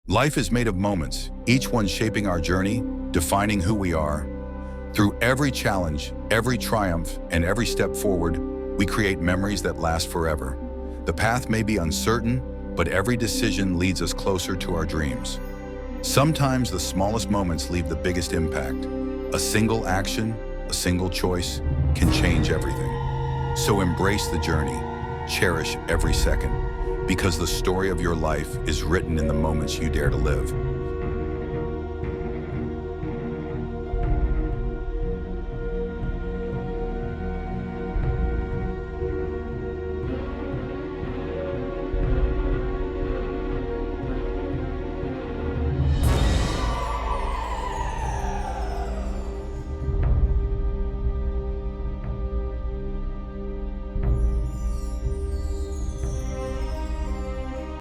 Life is made of moments, each one shaping our journey, defining who we are. Through every challenge, every triumph, and every step forward, we create memories that last forever. The path may be uncertain, but every decision leads us closer to our dreams. Sometimes the smallest moments leave the biggest impact. A single action, a single choice, can change everything. So embrace the journey, cherish every second, because the story of your life is written in the moments you dare to live.